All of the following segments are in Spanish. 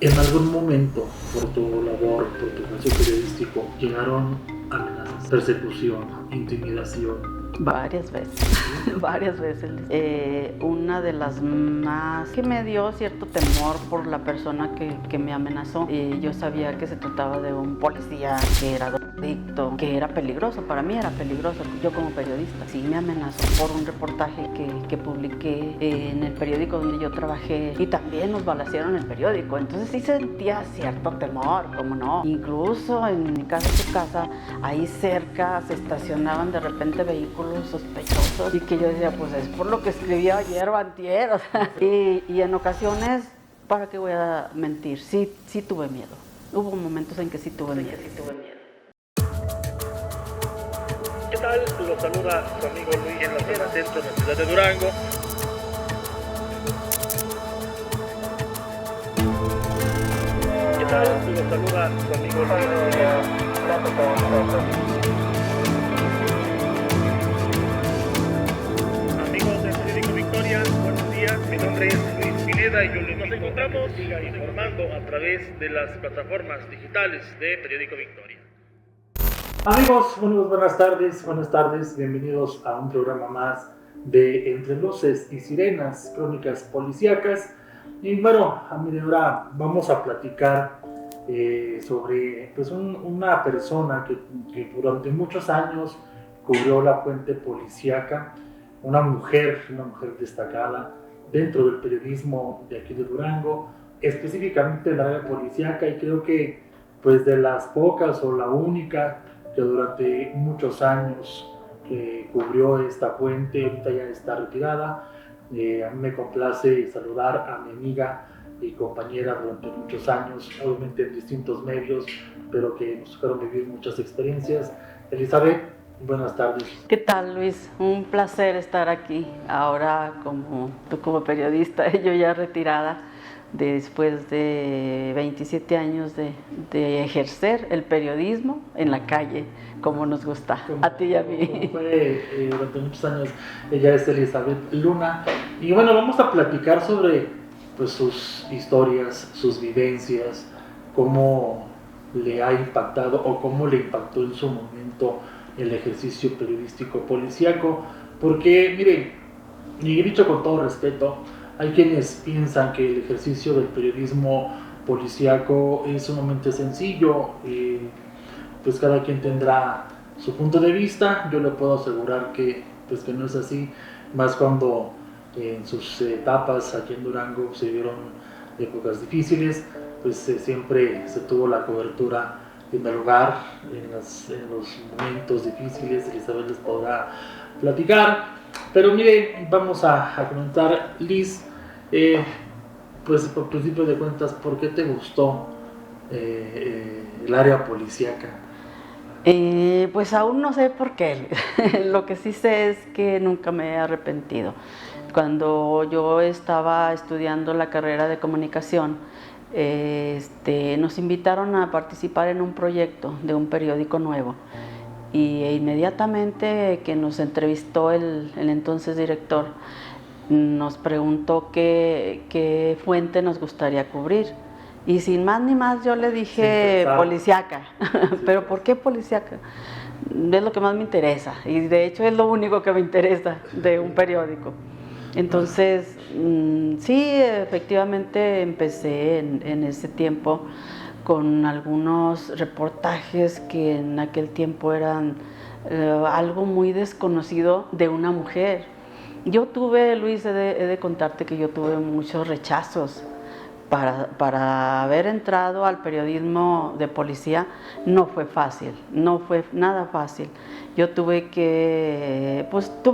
¿En algún momento, por tu labor, por tu oficio periodístico, llegaron amenazas, persecución, intimidación? Varias veces, varias veces. Una de las más que me dio cierto temor por la persona que me amenazó. Yo sabía que se trataba de un policía que era adicto, que era peligroso, para mí era peligroso, yo como periodista. Sí, me amenazó por un reportaje que publiqué en el periódico donde yo trabajé y también nos balacearon el periódico. Entonces sí sentía cierto temor, como no. Incluso en mi casa, su casa, ahí cerca se estacionaban de repente vehículos sospechosos y que yo decía, pues es por lo que escribí ayer o antier, o sea, y en ocasiones, ¿para qué voy a mentir? Sí tuve miedo. Hubo momentos en que sí tuve miedo. ¿Qué tal? Los saluda su amigo Luis en la zona centro de la ciudad de Durango. ¿Qué tal? Los saluda su amigo Luis. Amigos del periódico Victoria, buenos días. Mi nombre es Luis Pineda y nos encontramos informando a través de las plataformas digitales de Periódico Victoria. Amigos, buenas tardes, bienvenidos a un programa más de Entre Luces y Sirenas, crónicas policíacas. Y bueno, ahora vamos a platicar sobre pues, una persona que durante muchos años cubrió la fuente policíaca, una mujer destacada dentro del periodismo de aquí de Durango, específicamente en la área policíaca, y creo que pues de las pocas o la única que durante muchos años cubrió esta fuente. Ahorita ya está retirada. A mí me complace saludar a mi amiga y compañera durante muchos años, obviamente en distintos medios, pero que nos tocaron vivir muchas experiencias. Elizabeth, buenas tardes. ¿Qué tal, Luis? Un placer estar aquí ahora tú como periodista, yo ya retirada, después de 27 años de ejercer el periodismo en la calle, como nos gusta, a ti y a mí. Fue durante muchos años. Ella es Elizabeth Luna. Y bueno, vamos a platicar sobre pues, sus historias, sus vivencias, cómo le ha impactado o cómo le impactó en su momento el ejercicio periodístico policíaco. Porque, miren, y dicho con todo respeto, hay quienes piensan que el ejercicio del periodismo policíaco es sumamente sencillo, pues cada quien tendrá su punto de vista. Yo le puedo asegurar que no es así, más cuando en sus etapas aquí en Durango se vieron épocas difíciles, pues siempre se tuvo la cobertura en el lugar, en los momentos difíciles. Elizabeth les podrá platicar. Pero mire, vamos a comentar, Liz, pues por principio de cuentas, ¿por qué te gustó el área policíaca? Pues aún no sé por qué. Lo que sí sé es que nunca me he arrepentido. Cuando yo estaba estudiando la carrera de comunicación, nos invitaron a participar en un proyecto de un periódico nuevo. Y inmediatamente que nos entrevistó el entonces director, nos preguntó qué fuente nos gustaría cubrir. Y sin más ni más yo le dije policíaca. ¿Pero por qué policíaca? Es lo que más me interesa, y de hecho es lo único que me interesa de un periódico. Entonces, sí, efectivamente empecé en ese tiempo con algunos reportajes que en aquel tiempo eran algo muy desconocido de una mujer. Yo tuve, Luis, he de contarte que yo tuve muchos rechazos. Para haber entrado al periodismo de policía no fue fácil, no fue nada fácil. Yo tuve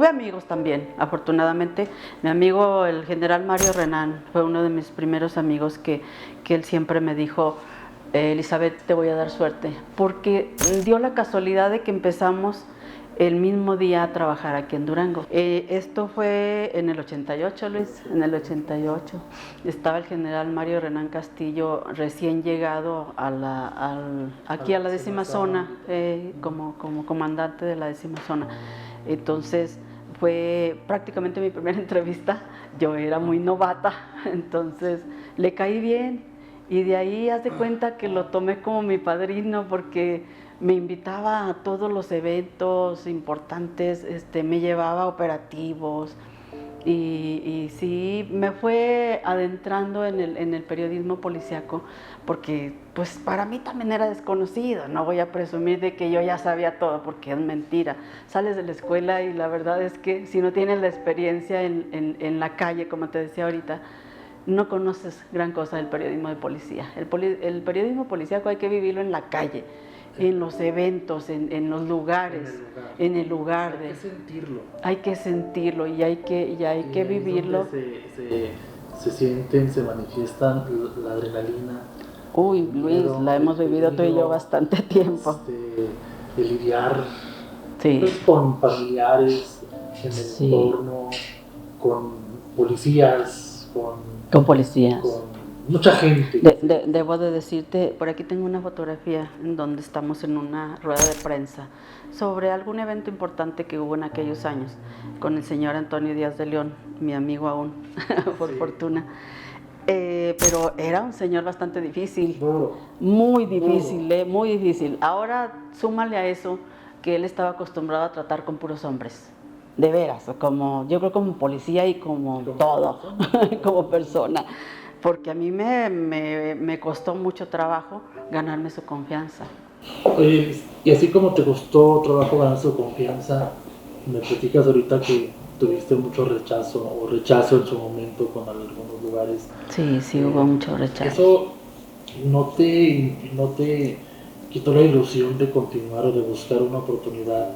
amigos también, afortunadamente. Mi amigo, el general Mario Renán, fue uno de mis primeros amigos que él siempre me dijo, Elizabeth, te voy a dar suerte, porque dio la casualidad de que empezamos el mismo día a trabajar aquí en Durango. Esto fue en el 88, Luis, en el 88. Estaba el general Mario Renán Castillo recién llegado aquí a la 10ª zona, como comandante de la 10ª zona. Entonces fue prácticamente mi primera entrevista. Yo era muy novata, entonces le caí bien. Y de ahí haz de cuenta que lo tomé como mi padrino porque me invitaba a todos los eventos importantes, me llevaba a operativos y sí me fue adentrando en el periodismo policíaco porque pues para mí también era desconocido, no voy a presumir de que yo ya sabía todo porque es mentira. Sales de la escuela y la verdad es que si no tienes la experiencia en la calle, como te decía ahorita, no conoces gran cosa del periodismo de policía. El periodismo policíaco hay que vivirlo en la calle, en los eventos, en los lugares, en el lugar. Hay que sentirlo. Hay que sentirlo y hay que vivirlo. Se sienten, se manifiestan la adrenalina. Uy, Luis, la hemos vivido tú y yo bastante tiempo. De lidiar sí. pues, con familiares en el sí. entorno, con policías, con policías. Con mucha gente. Debo de decirte, por aquí tengo una fotografía en donde estamos en una rueda de prensa sobre algún evento importante que hubo en aquellos años con el señor Antonio Díaz de León, mi amigo aún, por fortuna. Pero era un señor bastante difícil, muy difícil, muy difícil. Ahora súmale a eso que él estaba acostumbrado a tratar con puros hombres. De veras, yo creo como policía y como todo, como persona, porque a mí me costó mucho trabajo ganarme su confianza. Oye, y así como te costó trabajo ganar su confianza, me platicas ahorita que tuviste mucho rechazo en su momento con algunos lugares. Sí, hubo mucho rechazo. ¿Eso no te quitó la ilusión de continuar o de buscar una oportunidad?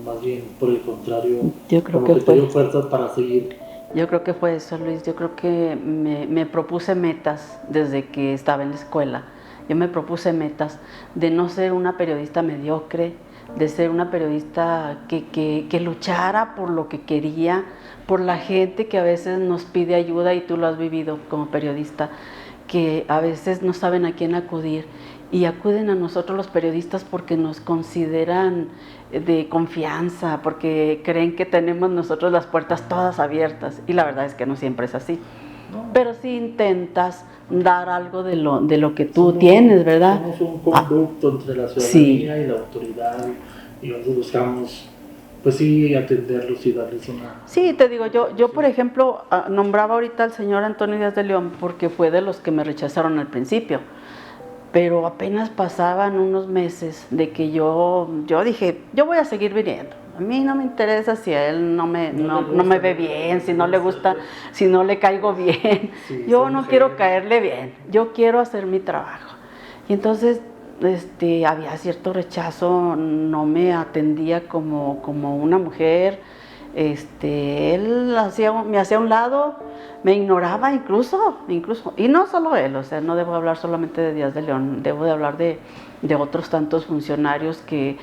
Más bien, por el contrario, yo creo como que te dio fuerzas para seguir. Yo creo que fue eso, Luis. Yo creo que me propuse metas desde que estaba en la escuela. Yo me propuse metas de no ser una periodista mediocre, de ser una periodista que luchara por lo que quería, por la gente que a veces nos pide ayuda, y tú lo has vivido como periodista, que a veces no saben a quién acudir y acuden a nosotros los periodistas porque nos consideran de confianza, porque creen que tenemos nosotros las puertas todas abiertas, y la verdad es que no siempre es así. Pero sí intentas dar algo de lo que tú tienes, ¿verdad? Somos un conducto entre la ciudadanía y la autoridad, y nosotros buscamos, pues sí, atenderlos y darles una... Sí, te digo, yo por ejemplo, nombraba ahorita al señor Antonio Díaz de León porque fue de los que me rechazaron al principio, pero apenas pasaban unos meses de que yo dije, yo voy a seguir viniendo. A mí no me interesa si a él no me ve bien, si no le gusta, si no le caigo bien. Sí, yo no quiero caerle bien, yo quiero hacer mi trabajo. Y entonces había cierto rechazo, no me atendía como una mujer. Él me hacía a un lado, me ignoraba incluso, y no solo él, o sea, no debo hablar solamente de Díaz de León, debo de hablar de otros tantos funcionarios que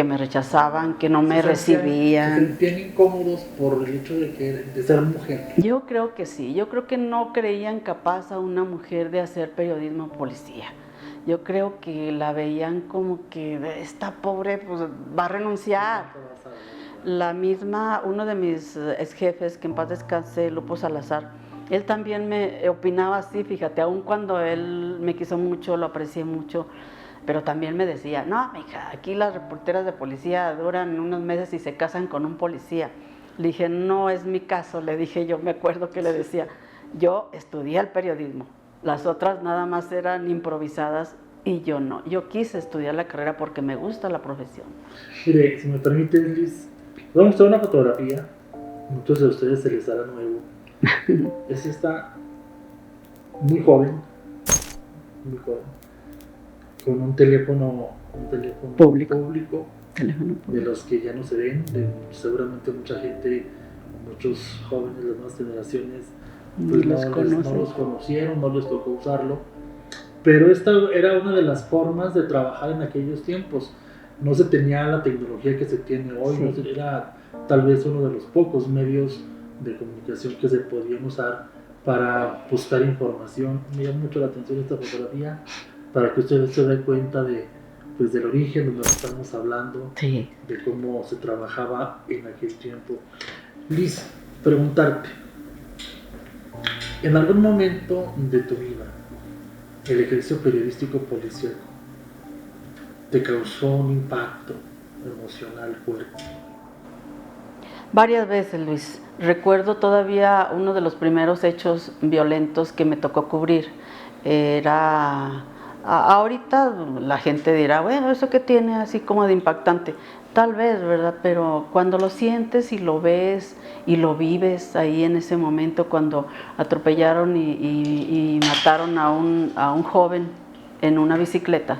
me rechazaban, que no me recibían. ¿Se sentían incómodos por el hecho de ser mujer? Yo creo que sí, yo creo que no creían capaz a una mujer de hacer periodismo policía. Yo creo que la veían como que esta pobre pues va a renunciar. La misma, uno de mis ex jefes, que en paz descanse, Lupo Salazar, él también me opinaba así, fíjate, aun cuando él me quiso mucho, lo aprecié mucho, pero también me decía, no, mija, aquí las reporteras de policía duran unos meses y se casan con un policía. Le dije, no es mi caso, le dije yo, me acuerdo que le decía, yo estudié el periodismo, las otras nada más eran improvisadas y yo no. Yo quise estudiar la carrera porque me gusta la profesión. Mire, si me permite, Liz, vamos a mostrar una fotografía, muchos de ustedes se les hará nuevo. Está muy joven, con un teléfono público, de los que ya no se ven, seguramente mucha gente, muchos jóvenes, las nuevas generaciones, pues no los conocieron, no les tocó usarlo, pero esta era una de las formas de trabajar en aquellos tiempos. No se tenía la tecnología que se tiene hoy, sí. Era tal vez uno de los pocos medios de comunicación que se podían usar para buscar información. Me llama mucho la atención esta fotografía, para que ustedes se den cuenta del origen donde estamos hablando, sí. De cómo se trabajaba en aquel tiempo. Liz, preguntarte, en algún momento de tu vida, el ejercicio periodístico policíaco te causó un impacto emocional fuerte? Varias veces, Luis. Recuerdo todavía uno de los primeros hechos violentos que me tocó cubrir. Ahorita la gente dirá, bueno, ¿eso qué tiene así como de impactante? Tal vez, ¿verdad? Pero cuando lo sientes y lo ves y lo vives ahí en ese momento, cuando atropellaron y mataron a un joven en una bicicleta,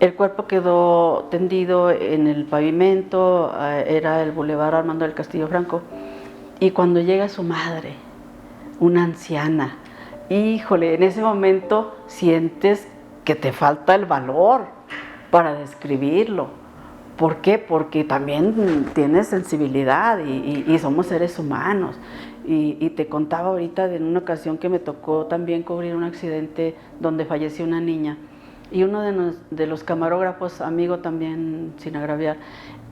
el cuerpo quedó tendido en el pavimento, era el Boulevard Armando del Castillo Franco, y cuando llega su madre, una anciana, híjole, en ese momento sientes que te falta el valor para describirlo. ¿Por qué? Porque también tienes sensibilidad y somos seres humanos. Y te contaba ahorita de una ocasión que me tocó también cubrir un accidente donde falleció una niña. Y uno de los camarógrafos, amigo también, sin agraviar,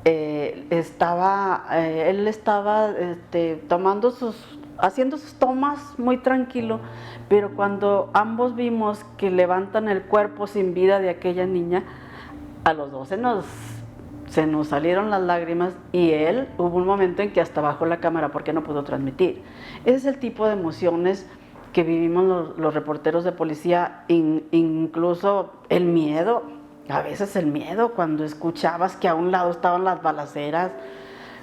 él estaba haciendo sus tomas muy tranquilo, pero cuando ambos vimos que levantan el cuerpo sin vida de aquella niña, a los dos se nos salieron las lágrimas y él hubo un momento en que hasta bajó la cámara porque no pudo transmitir. Ese es el tipo de emociones que vivimos los reporteros de policía, incluso el miedo, a veces el miedo cuando escuchabas que a un lado estaban las balaceras,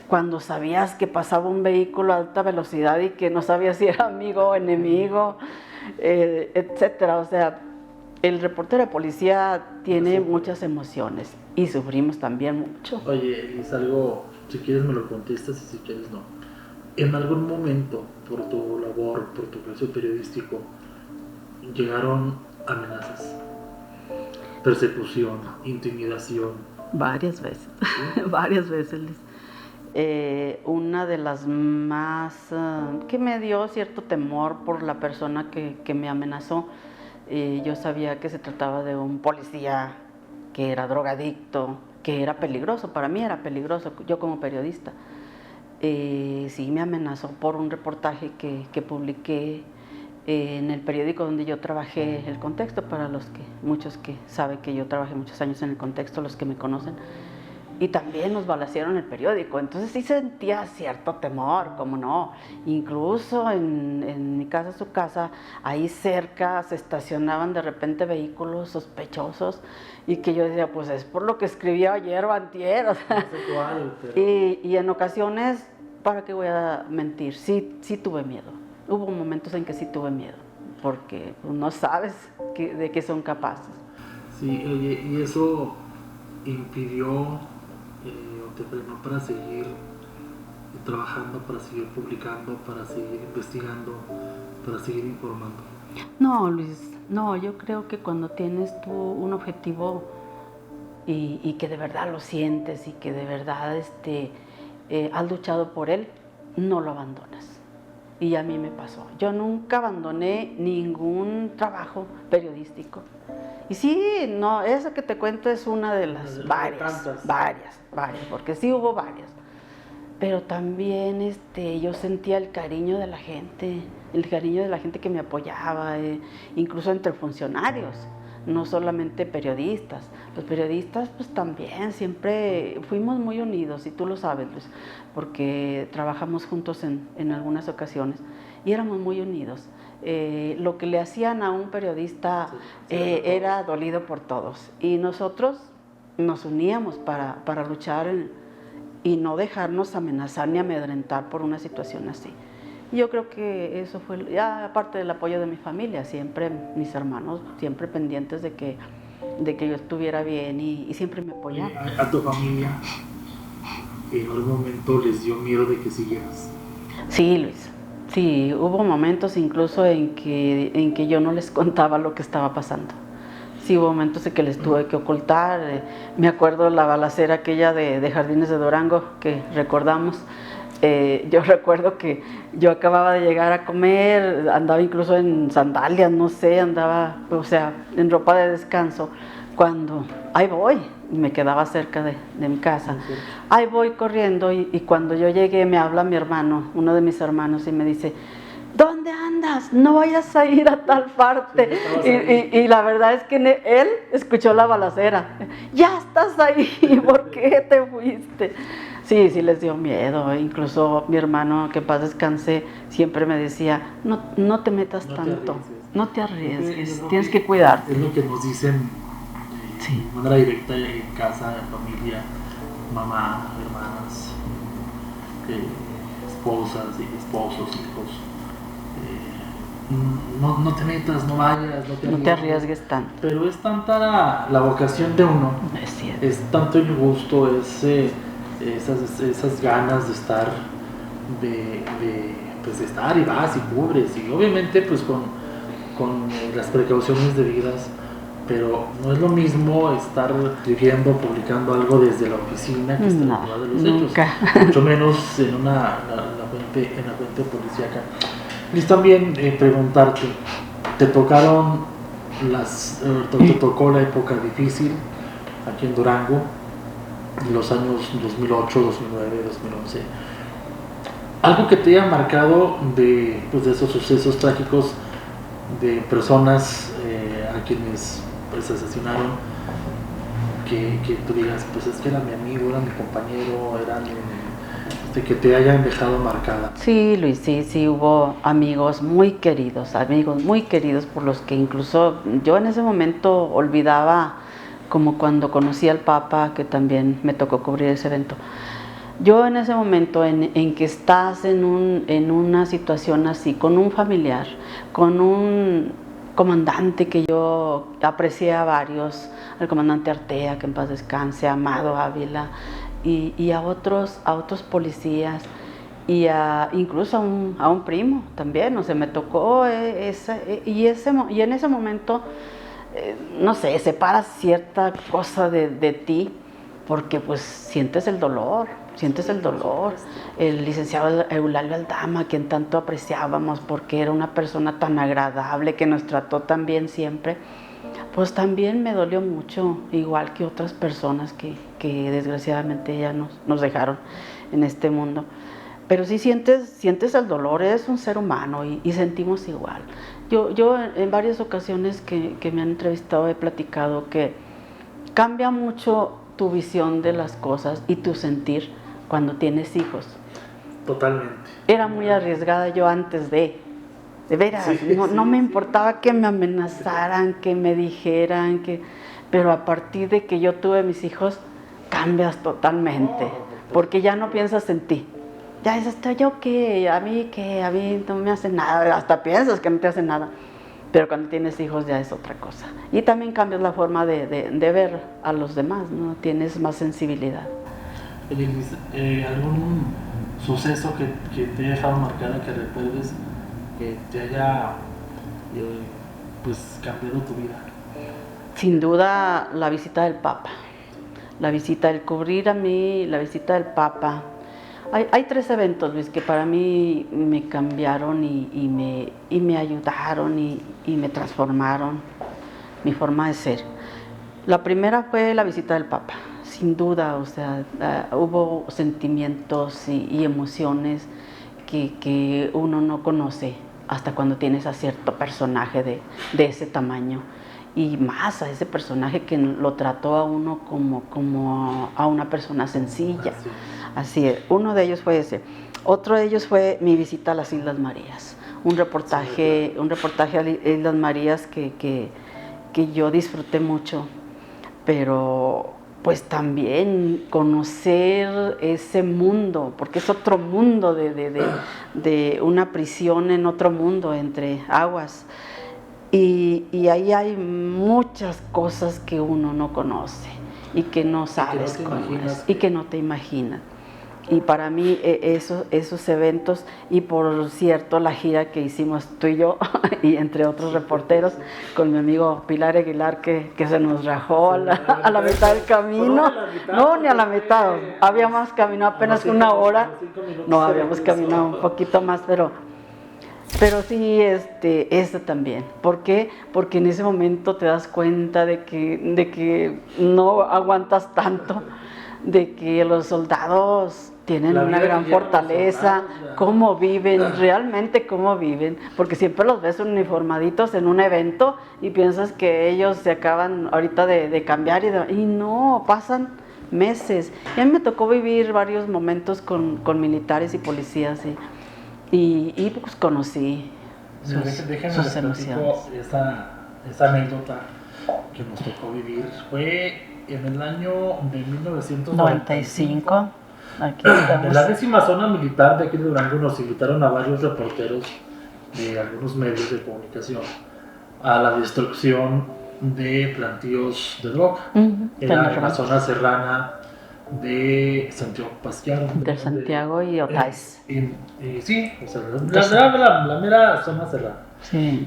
cuando sabías que pasaba un vehículo a alta velocidad y que no sabías si era amigo o enemigo, etcétera. O sea, el reportero de policía tiene muchas emociones y sufrimos también mucho. Oye, es algo, si quieres me lo contestas y si quieres no. ¿En algún momento, por tu labor, por tu ejercicio periodístico, llegaron amenazas, persecución, intimidación? Varias veces, ¿sí? Varias veces, Liz. Una de las más que me dio cierto temor por la persona que me amenazó. Yo sabía que se trataba de un policía que era drogadicto, que era peligroso, para mí era peligroso, yo como periodista. Sí, me amenazó por un reportaje que publiqué en el periódico donde yo trabajé, El Contexto, para muchos que saben que yo trabajé muchos años en El Contexto, los que me conocen. Y también nos balacearon el periódico, entonces sí sentía cierto temor, cómo no. Incluso en mi casa, su casa, ahí cerca se estacionaban de repente vehículos sospechosos y que yo decía, pues es por lo que escribí ayer o antier, o sea. No sé cuál, pero... y en ocasiones, ¿para qué voy a mentir? Sí tuve miedo. Hubo momentos en que sí tuve miedo, porque pues, no sabes de qué son capaces. Sí, oye, y eso impidió o te frenó para seguir trabajando, para seguir publicando, para seguir investigando, para seguir informando. No, Luis, no, yo creo que cuando tienes tú un objetivo y que de verdad lo sientes y que de verdad has luchado por él, no lo abandonas. Y a mí me pasó. Yo nunca abandoné ningún trabajo periodístico. Y sí, no, esa que te cuento es una de las varias, porque sí hubo varias. Pero también yo sentía el cariño de la gente que me apoyaba, incluso entre funcionarios, no solamente periodistas. Los periodistas pues también siempre fuimos muy unidos, y tú lo sabes, Luis, porque trabajamos juntos en algunas ocasiones y éramos muy unidos. Lo que le hacían a un periodista era dolido por todos, y nosotros nos uníamos para luchar y no dejarnos amenazar ni amedrentar por una situación así. Yo creo que eso fue, ya aparte del apoyo de mi familia, siempre mis hermanos, siempre pendientes de que yo estuviera bien y siempre me apoyaron. ¿A tu familia en algún momento les dio miedo de que siguieras? Sí, Luis, sí, hubo momentos incluso en que yo no les contaba lo que estaba pasando. Sí, hubo momentos en que les tuve que ocultar. Me acuerdo la balacera aquella de Jardines de Durango que recordamos. Yo recuerdo que yo acababa de llegar a comer, andaba incluso en sandalias, no sé, andaba, o sea, en ropa de descanso, cuando ahí voy, me quedaba cerca de mi casa, ahí voy corriendo y cuando yo llegué me habla mi hermano, uno de mis hermanos, y me dice, ¿dónde andas? andas? No vayas a ir a tal parte. Sí, Y la verdad es que él escuchó la balacera. Ya estás ahí, ¿por qué te fuiste? Sí, sí les dio miedo. Incluso mi hermano, que en paz descanse, siempre me decía, no te metas tanto, no te arriesgues, tienes que cuidarte. Es lo que nos dicen Sí. de manera directa en casa, en familia, mamá, hermanas, esposas y esposos, hijos. No te metas, no vayas, No te arriesgues tanto. Pero es tanta la vocación de uno, Es cierto. es tanto el gusto, esas ganas de estar, pues de estar y vas y cubres, y obviamente pues con las precauciones debidas, pero no es lo mismo estar escribiendo, publicando algo desde la oficina que estar en el lugar de los nunca. hechos, mucho menos en la fuente policíaca. Y también preguntarte, ¿te tocó la época difícil aquí en Durango, en los años 2008, 2009, 2011? Algo que te haya marcado de esos sucesos trágicos, de personas a quienes pues asesinaron, que tú digas, pues es que era mi amigo, era mi compañero, que te hayan dejado marcada. Sí, Luis, sí, hubo amigos muy queridos por los que incluso yo en ese momento olvidaba, como cuando conocí al Papa, que también me tocó cubrir ese evento. Yo en ese momento en que estás en una situación así, con un familiar, con un comandante que yo aprecié a varios, al comandante Artea, que en paz descanse, a Amado Ávila, y a otros policías, y incluso a un primo también, o sea, me tocó y en ese momento, no sé, separa cierta cosa de ti, porque pues sientes el dolor. El licenciado Eulalio Aldama, quien tanto apreciábamos porque era una persona tan agradable que nos trató tan bien siempre, pues también me dolió mucho, igual que otras personas que desgraciadamente ya nos dejaron en este mundo. Pero sí sientes el dolor, eres un ser humano y sentimos igual. Yo en varias ocasiones que me han entrevistado he platicado que cambia mucho tu visión de las cosas y tu sentir cuando tienes hijos. Totalmente. Era muy arriesgada yo antes de veras, sí, no me importaba que me amenazaran, que me dijeran, pero a partir de que yo tuve mis hijos, cambias totalmente, porque ya no piensas en ti. Ya dices, yo a mí no me hace nada, hasta piensas que no te hace nada. Pero cuando tienes hijos ya es otra cosa. Y también cambias la forma de ver a los demás, ¿no? Tienes más sensibilidad. ¿Algún suceso que te haya dejado marcada, que recuerdes, que te haya pues cambiado tu vida? Sin duda la visita del Papa, el cubrir a mí, la visita del Papa. Hay 3 eventos, Luis, que para mí me cambiaron y me ayudaron y me transformaron mi forma de ser. La primera fue la visita del Papa, sin duda, o sea, hubo sentimientos y emociones que uno no conoce hasta cuando tienes a cierto personaje de ese tamaño, y más a ese personaje que lo trató a uno como a una persona sencilla. Así es, uno de ellos fue ese. Otro de ellos fue mi visita a las Islas Marías, un reportaje a las Islas Marías que yo disfruté mucho, pero pues también conocer ese mundo, porque es otro mundo de una prisión en otro mundo, entre aguas, y ahí hay muchas cosas que uno no conoce y que no sabes cómo es y que no te imaginas. Y para mí esos eventos, y por cierto la gira que hicimos tú y yo y entre otros reporteros con mi amigo Pilar Aguilar, que se nos rajó a la mitad del camino. No, ni a la mitad, habíamos caminado apenas 1 hora. No, habíamos caminado un poquito más, pero sí, este también. ¿Por qué? Porque en ese momento te das cuenta de que no aguantas tanto, de que los soldados tienen La una vida gran que llevan los fortaleza, soldados, cómo viven, realmente cómo viven, porque siempre los ves uniformaditos en un evento y piensas que ellos se acaban ahorita de cambiar y no, pasan meses. Y a mí me tocó vivir varios momentos con militares y policías y pues conocí Déjenme sus les platico emociones. esa anécdota que nos tocó vivir. Fue en el año de 1995. Aquí De la estamos. 10ª zona militar de aquí de Durango nos invitaron a varios reporteros de algunos medios de comunicación a la destrucción de plantíos de droga. Era en la zona serrana de Santiago Pasquiaro. De Santiago y Otais. Sí, o sea, la mera zona serrana. Sí.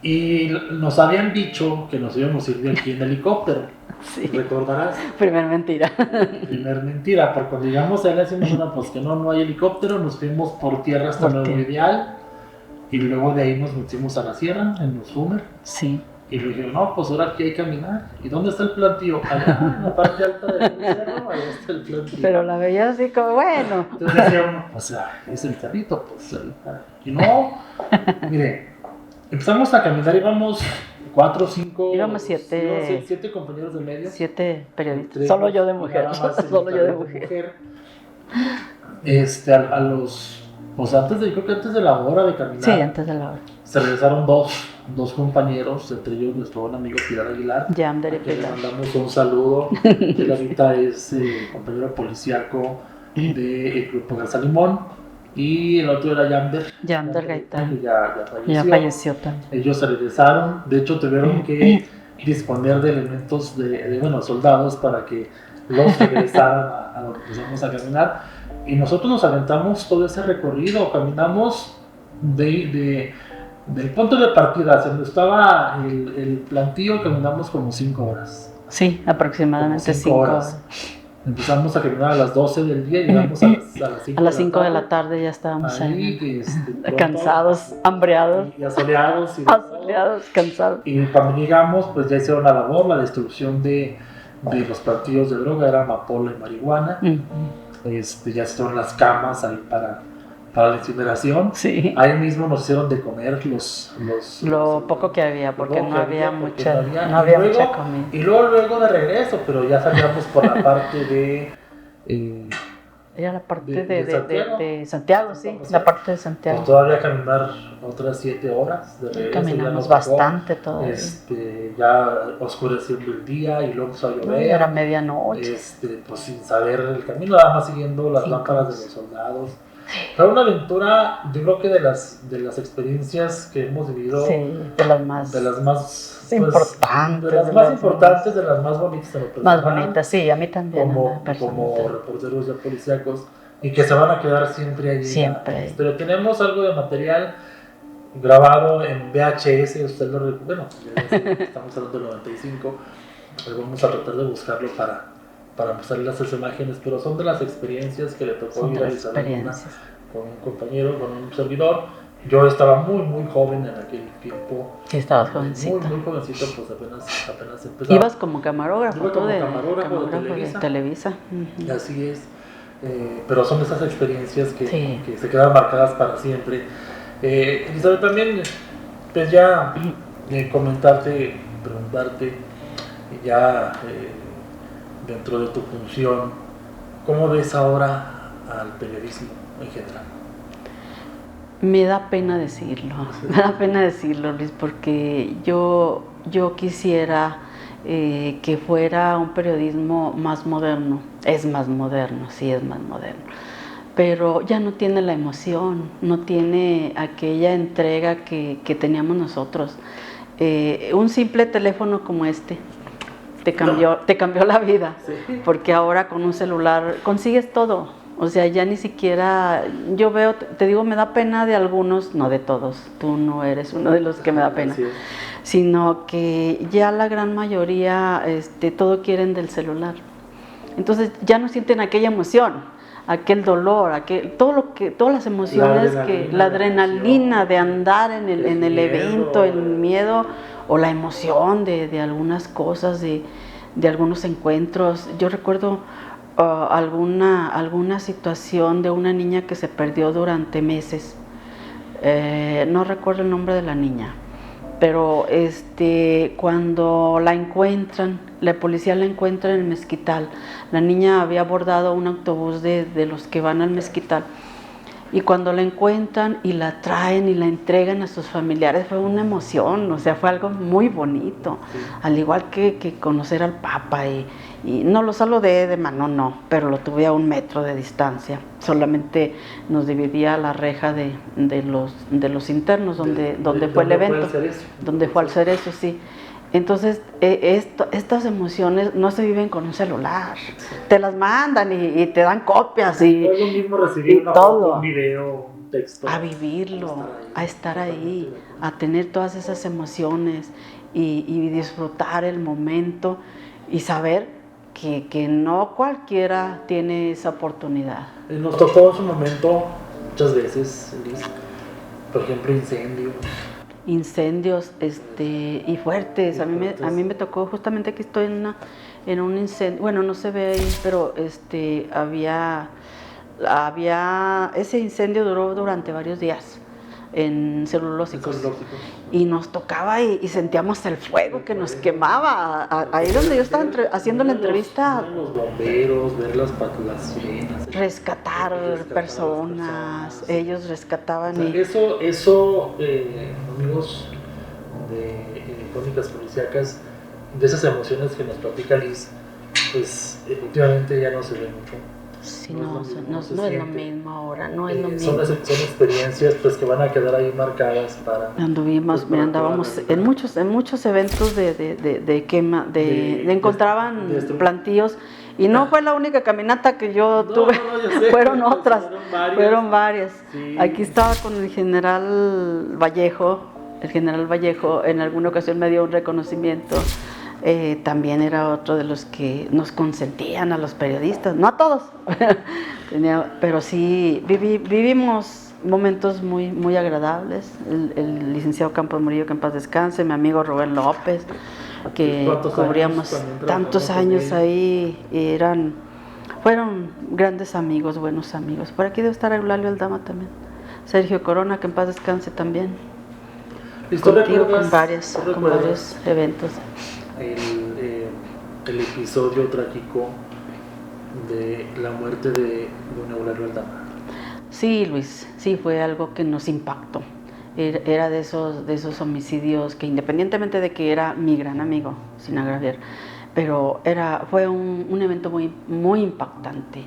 Y nos habían dicho que nos íbamos a ir de aquí en helicóptero. Sí. ¿Recordarás? Primer mentira. Primer mentira, porque cuando llegamos allá decimos, bueno, pues que no hay helicóptero, nos fuimos por tierra hasta Nuevo Ideal y luego de ahí nos metimos a la sierra, en los Humer. Sí. Y le dije, no, pues ahora aquí hay que caminar. ¿Y dónde está el plantío? Allá, en la parte alta del cerro, ahí está el plantío. Pero la veía así como, bueno. Entonces decía uno, o sea, es el cerrito, pues. Y no, mire, empezamos a caminar, íbamos 4 o 5. Íbamos 7. 7 compañeros de medio. 7 periodistas. Entre Solo yo de mujer. nada más Solo yo de mujer. A los. Pues creo que antes de la hora de caminar. Sí, antes de la hora. Se regresaron dos compañeros, entre ellos nuestro buen amigo Pilar Aguilar. Yander y a quien le Pilar. mandamos un saludo. Él ahorita es compañero policíaco del Grupo Garza Limón. Y el otro era Yander Gaitán. que ya falleció. Ya falleció también. Ellos se regresaron, de hecho tuvieron que disponer de elementos de soldados para que los regresaran a donde empezamos a caminar. Y nosotros nos aventamos todo ese recorrido, caminamos del punto de partida hacia donde estaba el plantío, caminamos como 5 horas. Sí, aproximadamente 5 horas. Empezamos a caminar a las 12 del día y llegamos a las 5 de la tarde ya estábamos ahí, pronto, cansados, hambreados. Y asoleados. Cansados. Y cuando llegamos, pues ya hicieron la labor, la destrucción de los plantíos de droga, era amapola y marihuana. Ya hicieron las camas ahí para la incineración. Sí. Ahí mismo nos hicieron de comer lo poco que había, porque no había mucha comida. Y luego de regreso, pero ya salíamos por la parte de... Era la parte de Santiago, sí, la parte de Santiago. Pues todavía caminar otras 7 horas de regreso. Caminamos bastante todavía. Ya oscureciendo el día y luego empezó a llover. Era medianoche. Pues sin saber el camino, nada más siguiendo las lámparas de los soldados. Fue una aventura, yo creo que de las experiencias que hemos vivido, de las más importantes, de las más bonitas, más bonitas, sí, a mí también, como reporteros de policíacos, y que se van a quedar siempre allí. Siempre. Pero tenemos algo de material grabado en VHS, usted lo recuerda, estamos hablando del 95, pues vamos a tratar de buscarlo para mostrarles esas imágenes, pero son de las experiencias que le tocó ir a realizar con un compañero, con un servidor. Yo estaba muy, muy joven en aquel tiempo. Sí, estabas jovencito. Muy jovencito, pues apenas empezaba. ¿Ibas como camarógrafo? Iba como camarógrafo de Televisa. Y así es. Pero son esas experiencias que se quedan marcadas para siempre. Elizabeth, también, pues ya preguntarte, ya dentro de tu función, ¿cómo ves ahora al periodismo en general? Me da pena decirlo, Luis, porque yo quisiera que fuera un periodismo más moderno. Es más moderno, pero ya no tiene la emoción, no tiene aquella entrega que teníamos nosotros. Un simple teléfono como este te cambió la vida, sí. Porque ahora con un celular consigues todo. O sea, ya ni siquiera, yo veo, te digo, me da pena de algunos, no de todos, tú no eres uno de los que me da pena, sino que ya la gran mayoría, todo quieren del celular. Entonces ya no sienten aquella emoción, aquel dolor, todas las emociones, la adrenalina de andar en el evento, el miedo o la emoción de algunas cosas, de algunos encuentros. Yo recuerdo alguna situación de una niña que se perdió durante meses. No recuerdo el nombre de la niña, pero cuando la encuentran, la policía la encuentra en el Mezquital. La niña había abordado un autobús de los que van al Mezquital, y cuando la encuentran y la traen y la entregan a sus familiares, fue una emoción, o sea, fue algo muy bonito. Sí. Al igual que conocer al Papa, y no lo saludé de mano, no, pero lo tuve a 1 metro de distancia. Solamente nos dividía la reja de los internos donde fue el evento, donde fue al Cerezo, sí. Entonces, estas emociones no se viven con un celular. Sí. Te las mandan y te dan copias. Y es lo mismo recibir una foto, un video, un texto. A vivirlo, a estar ahí, a tener todas esas emociones y disfrutar el momento y saber que no cualquiera tiene esa oportunidad. Nos tocó en su momento muchas veces, Liz, por ejemplo, incendios y fuertes. A mí me tocó, justamente aquí estoy en un incendio, bueno, no se ve ahí, pero había ese incendio duró durante varios días en celulósicos. Y nos tocaba y sentíamos el fuego que nos quemaba. Ahí donde yo estaba haciendo la entrevista. Los bomberos, ver las sirenas. Rescatar personas, ellos rescataban. O sea, eso amigos de Crónicas Policíacas, de esas emociones que nos platica Liz, pues efectivamente ya no se ve mucho. Sí, no es lo mismo ahora, no es lo mismo. Son experiencias pues que van a quedar ahí marcadas para... Andábamos en muchos eventos de quema, encontraban plantíos, y no fue la única caminata que yo tuve, fueron otras, fueron varias. Sí. Aquí estaba con el general Vallejo, en alguna ocasión me dio un reconocimiento. También era otro de los que nos consentían a los periodistas, no a todos, pero sí vivimos momentos muy, muy agradables. El licenciado Campos Murillo, que en paz descanse, mi amigo Rubén López, que cubríamos tantos años ahí, fueron grandes amigos, buenos amigos. Por aquí debe estar Eulalio Aldama también, Sergio Corona, que en paz descanse también, contigo con varios eventos. El episodio trágico de la muerte de don Eulalio Aldama. Sí, Luis, sí, fue algo que nos impactó. Era de esos homicidios que, independientemente de que era mi gran amigo, sin agraviar, pero fue un evento muy, muy impactante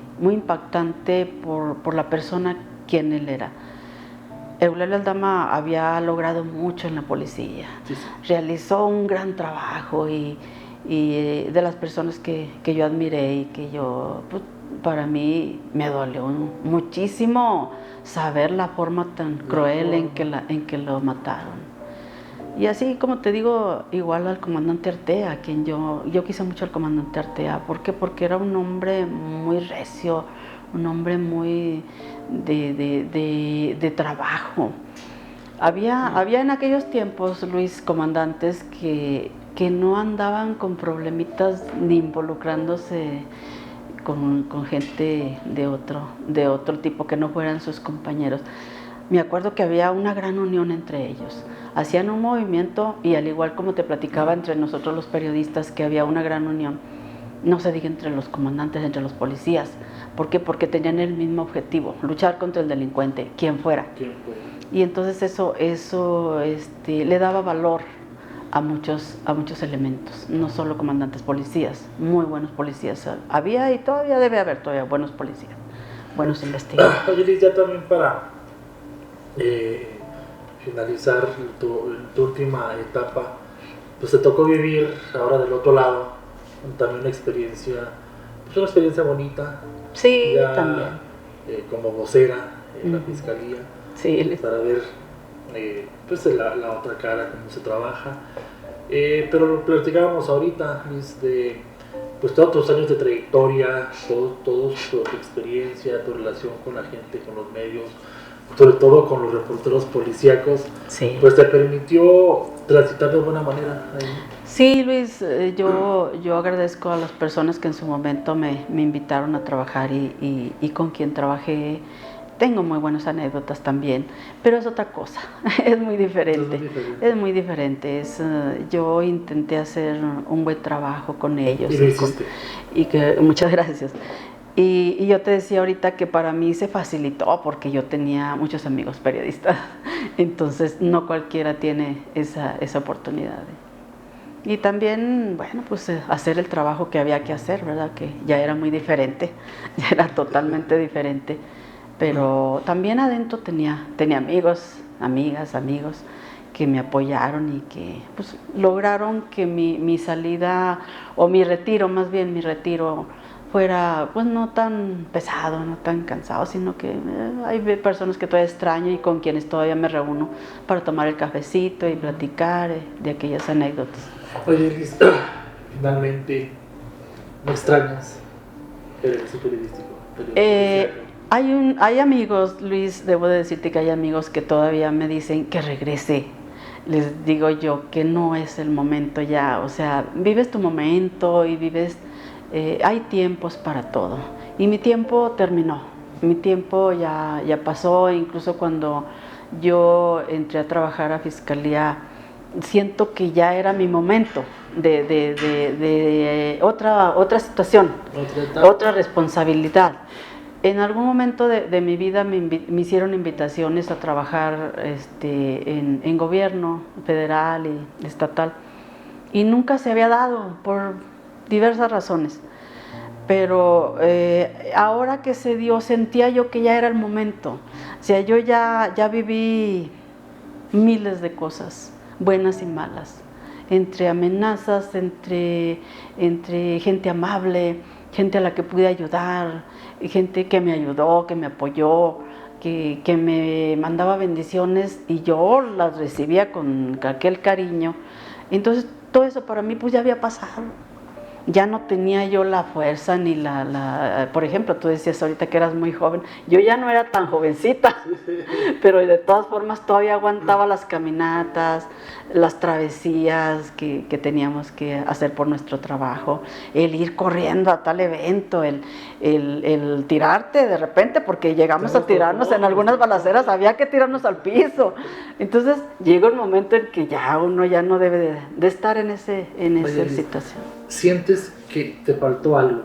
por la persona quien él era. Eulalio Aldama había logrado mucho en la policía, sí. Realizó un gran trabajo y de las personas que yo admiré y que pues, para mí me dolió muchísimo saber la forma tan cruel en que lo mataron. Y así como te digo, igual al comandante Artea, a quien yo quise mucho al comandante Artea. ¿Por qué? Porque era un hombre muy recio, un hombre muy de trabajo. Había en aquellos tiempos, Luis, comandantes que no andaban con problemitas ni involucrándose con gente de otro tipo que no fueran sus compañeros. Me acuerdo que había una gran unión entre ellos. Hacían un movimiento, y al igual como te platicaba entre nosotros los periodistas, que había una gran unión, no se diga entre los comandantes, entre los policías. ¿Por qué? Porque tenían el mismo objetivo, luchar contra el delincuente, quien fuera. Y entonces eso le daba valor a muchos elementos, no solo comandantes, policías, muy buenos policías. Había y todavía debe haber buenos policías, buenos investigadores. Oye, Liz, ya también para finalizar tu última etapa, pues te tocó vivir ahora del otro lado, también una experiencia bonita. Sí, ya, también. Como vocera en la fiscalía, sí, para ver pues la otra cara, cómo se trabaja. Pero lo platicábamos ahorita, Liz, de pues todos tus años de trayectoria, toda tu experiencia, tu relación con la gente, con los medios, sobre todo con los reporteros policíacos, sí. Pues te permitió transitar de buena manera ahí. Sí, Luis, yo agradezco a las personas que en su momento me invitaron a trabajar y con quien trabajé. Tengo muy buenas anécdotas también, pero es otra cosa, es muy diferente. Es muy diferente. Yo intenté hacer un buen trabajo con ellos. Y lo hiciste. Muchas gracias. Y yo te decía ahorita que para mí se facilitó porque yo tenía muchos amigos periodistas, entonces no cualquiera tiene esa oportunidad. Y también, bueno, pues hacer el trabajo que había que hacer, ¿verdad? Que ya era muy diferente, ya era totalmente diferente. Pero también adentro tenía amigos, amigas, amigos que me apoyaron y que pues lograron que mi salida, o mi retiro, más bien mi retiro, fuera pues no tan pesado, no tan cansado, sino que hay personas que todavía extraño y con quienes todavía me reúno para tomar el cafecito y platicar de aquellas anécdotas. Oye, Liz, finalmente, ¿no extrañas el ejercicio periodístico? Hay amigos, Luis, debo de decirte que hay amigos que todavía me dicen que regrese. Les digo yo que no es el momento ya, o sea, vives tu momento y hay tiempos para todo. Y mi tiempo terminó, mi tiempo ya pasó, incluso cuando yo entré a trabajar a Fiscalía, siento que ya era mi momento de otra situación, otra responsabilidad. En algún momento de mi vida me hicieron invitaciones a trabajar en gobierno federal y estatal, y nunca se había dado por diversas razones. Pero ahora que se dio, sentía yo que ya era el momento. O sea, yo ya viví miles de cosas, buenas y malas, entre amenazas, entre gente amable, gente a la que pude ayudar, gente que me ayudó, que me apoyó, que me mandaba bendiciones y yo las recibía con aquel cariño. Entonces todo eso para mí pues ya había pasado. Ya no tenía yo la fuerza ni por ejemplo, tú decías ahorita que eras muy joven, yo ya no era tan jovencita, pero de todas formas todavía aguantaba las caminatas, las travesías que teníamos que hacer por nuestro trabajo, el ir corriendo a tal evento, el tirarte de repente, porque llegamos a tirarnos en algunas balaceras, había que tirarnos al piso. Entonces llega un momento en que ya uno ya no debe de estar en esa situación. ¿Sientes que te faltó algo?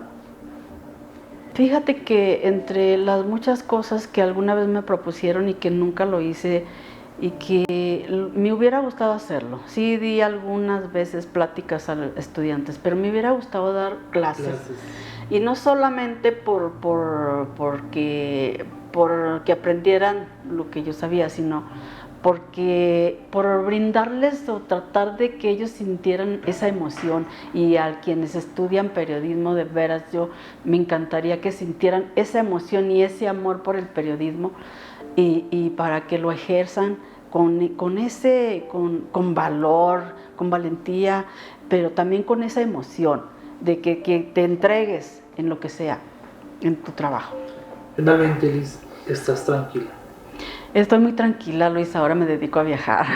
Fíjate que entre las muchas cosas que alguna vez me propusieron y que nunca lo hice y que me hubiera gustado hacerlo, sí di algunas veces pláticas a estudiantes, pero me hubiera gustado dar clases. Y no solamente porque aprendieran lo que yo sabía, sino por brindarles o tratar de que ellos sintieran esa emoción, y a quienes estudian periodismo, de veras yo me encantaría que sintieran esa emoción y ese amor por el periodismo, y para que lo ejerzan con valor, con valentía, pero también con esa emoción de que te entregues en lo que sea, en tu trabajo. Finalmente, Liz, ¿estás tranquila? Estoy muy tranquila, Luis, ahora me dedico a viajar.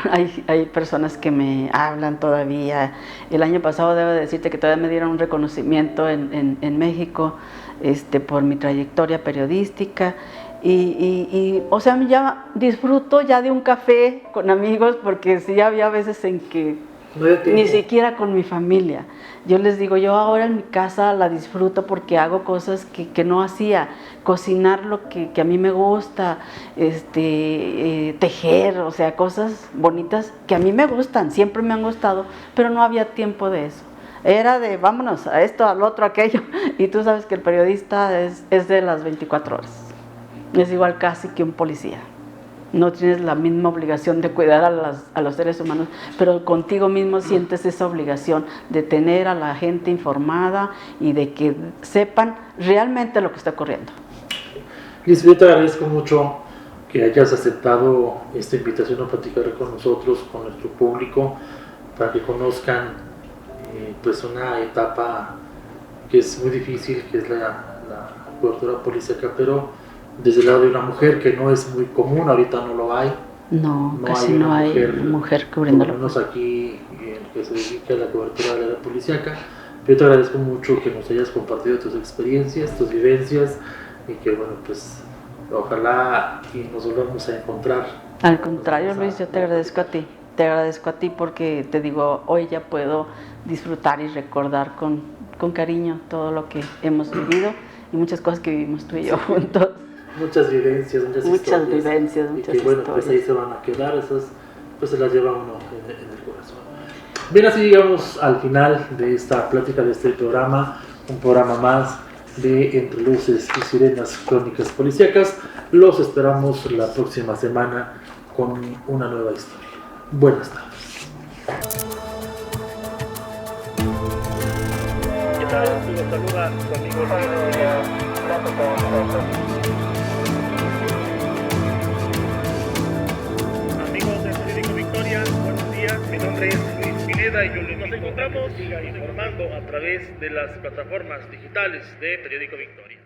Hay personas que me hablan todavía. El año pasado debo decirte que todavía me dieron un reconocimiento en México por mi trayectoria periodística. O sea, ya disfruto ya de un café con amigos, porque sí había veces en que ni siquiera con mi familia. Yo les digo, yo ahora en mi casa la disfruto porque hago cosas que no hacía, cocinar lo que a mí me gusta, tejer, o sea, cosas bonitas que a mí me gustan, siempre me han gustado, pero no había tiempo de eso. Era de vámonos a esto, al otro, aquello, y tú sabes que el periodista es de las 24 horas, es igual casi que un policía. No tienes la misma obligación de cuidar a los seres humanos, pero contigo mismo sientes esa obligación de tener a la gente informada y de que sepan realmente lo que está ocurriendo. Liz, yo te agradezco mucho que hayas aceptado esta invitación a platicar con nosotros, con nuestro público, para que conozcan pues una etapa que es muy difícil, que es la cobertura policíaca, pero desde el lado de una mujer, que no es muy común, ahorita no lo hay, No, No casi hay una no hay mujer cubriéndolo. por lo menos aquí, que se dedique a la cobertura de la policíaca. Yo te agradezco mucho que nos hayas compartido tus experiencias, tus vivencias, y que bueno, pues ojalá y nos volvamos a encontrar. Al contrario, Luis, yo te agradezco a ti. Te agradezco a ti porque te digo, hoy ya puedo disfrutar y recordar con cariño todo lo que hemos vivido y muchas cosas que vivimos tú y yo juntos. Muchas vivencias, muchas historias. Vivencias, y muchas que bueno, historias. pues ahí se van a quedar, esas pues se las lleva uno en el corazón. Bien, así llegamos al final de esta plática, de este programa, un programa más de Entre Luces y Sirenas, Crónicas Policíacas. Los esperamos la próxima semana con una nueva historia. Buenas tardes. ¿Qué tal? Los saluda su amigo Luis. Amigos del periódico Victoria, buenos días. Mi nombre es Luis Pineda y nos encontramos informando a través de las plataformas digitales de Periódico Victoria.